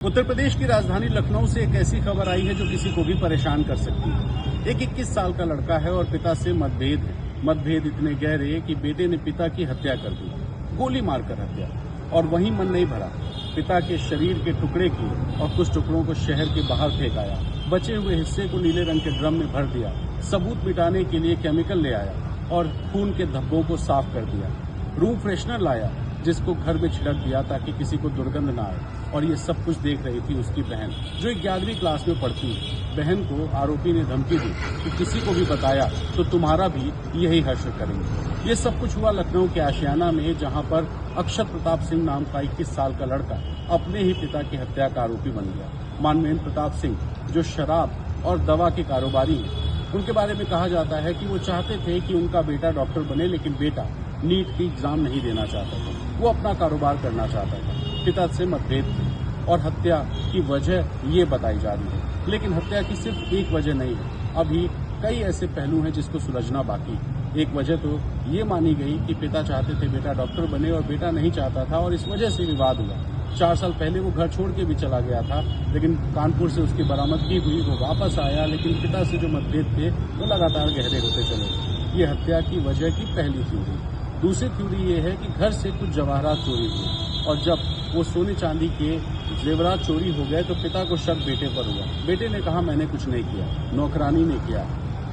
उत्तर प्रदेश की राजधानी लखनऊ से एक ऐसी खबर आई है जो किसी को भी परेशान कर सकती है। एक 21 साल का लड़का है और पिता से मतभेद है। मतभेद इतने गहरे कि बेटे ने पिता की हत्या कर दी, गोली मारकर हत्या। और वहीं मन नहीं भरा, पिता के शरीर के टुकड़े किए और कुछ टुकड़ों को शहर के बाहर फेंकाया। बचे हुए हिस्से को नीले रंग के ड्रम में भर दिया। सबूत मिटाने के लिए केमिकल ले आया और खून के धब्बों को साफ कर दिया। रूम फ्रेशनर लाया जिसको घर में छिड़क दिया ताकि किसी को दुर्गंध ना आए। और ये सब कुछ देख रही थी उसकी बहन, जो 11वीं क्लास में पढ़ती है। बहन को आरोपी ने धमकी दी कि किसी को भी बताया तो तुम्हारा भी यही हश्र करेंगे। ये सब कुछ हुआ लखनऊ के आशियाना में, जहां पर अक्षत प्रताप सिंह नाम का 21 साल का लड़का अपने ही पिता की हत्या का आरोपी बन गया। मानवेंद्र प्रताप सिंह जो शराब और दवा के कारोबारी हैं, उनके बारे में कहा जाता है कि वो चाहते थे कि उनका बेटा डॉक्टर बने, लेकिन बेटा नीट की एग्जाम नहीं देना चाहता था। वो अपना कारोबार करना चाहता था। पिता से मतभेद थे और हत्या की वजह ये बताई जा रही है। लेकिन हत्या की सिर्फ एक वजह नहीं है, अभी कई ऐसे पहलू हैं जिसको सुलझना बाकी है। एक वजह तो ये मानी गई कि पिता चाहते थे बेटा डॉक्टर बने और बेटा नहीं चाहता था और इस वजह से विवाद हुआ। 4 साल पहले वो घर छोड़ के भी चला गया था, लेकिन कानपुर से उसकी बरामदगी हुई, वो वापस आया, लेकिन पिता से जो मतभेद थे वो लगातार गहरे होते चले। ये हत्या की वजह की पहली थ्योरी। दूसरी थ्योरी ये है कि घर से कुछ जवाहरात चोरी हुए और जब वो सोने चांदी के जेवरात चोरी हो गए तो पिता को शक बेटे पर हुआ। बेटे ने कहा मैंने कुछ नहीं किया, नौकरानी ने किया।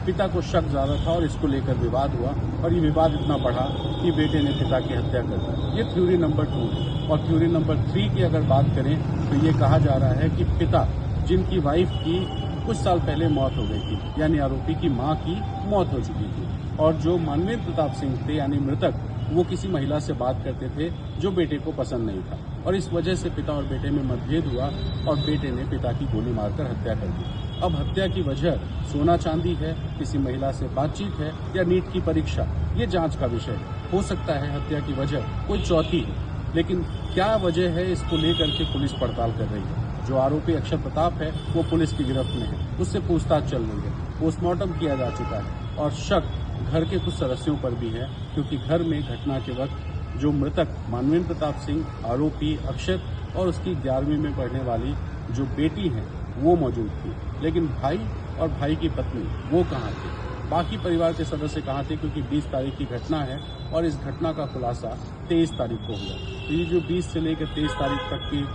पिता को शक ज्यादा था और इसको लेकर विवाद हुआ और ये विवाद इतना बढ़ा कि बेटे ने पिता की हत्या कर दी। ये थ्योरी नंबर 2 है। और थ्योरी नंबर 3 की अगर बात करें तो ये कहा जा रहा है कि पिता, जिनकी वाइफ की कुछ साल पहले मौत हो गई थी, यानी आरोपी की मां की मौत हो चुकी थी, और जो मानवेंद्र प्रताप सिंह थे यानी मृतक, वो किसी महिला से बात करते थे जो बेटे को पसंद नहीं था। और इस वजह से पिता और बेटे में मतभेद हुआ और बेटे ने पिता की गोली मारकर हत्या कर दी। अब हत्या की वजह सोना चांदी है, किसी महिला से बातचीत है या नीट की परीक्षा, ये जांच का विषय है। हो सकता है हत्या की वजह कोई चौथी है, लेकिन क्या वजह है इसको लेकर के पुलिस पड़ताल कर रही है। जो आरोपी अक्षत प्रताप है वो पुलिस की गिरफ्त में है, उससे पूछताछ चल रही है। पोस्टमार्टम किया जा चुका है और शक घर के कुछ सदस्यों पर भी है, क्योंकि घर में घटना के वक्त जो मृतक मानवेंद्र प्रताप सिंह, आरोपी अक्षत और उसकी 11वीं में पढ़ने वाली जो बेटी है वो मौजूद थी। लेकिन भाई और भाई की पत्नी वो कहाँ थे, बाकी परिवार के सदस्य कहाँ थे, क्योंकि 20 तारीख की घटना है और इस घटना का खुलासा 23 तारीख को हुआ। तो ये जो 20 से लेकर 23 तारीख तक की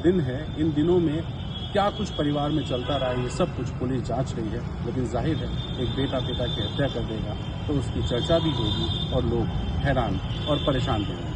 दिन है, इन दिनों में क्या कुछ परिवार में चलता रहा है, ये सब कुछ पुलिस जांच रही है। लेकिन जाहिर है एक बेटा पिता की हत्या कर देगा तो उसकी चर्चा भी होगी और लोग हैरान और परेशान रहेंगे।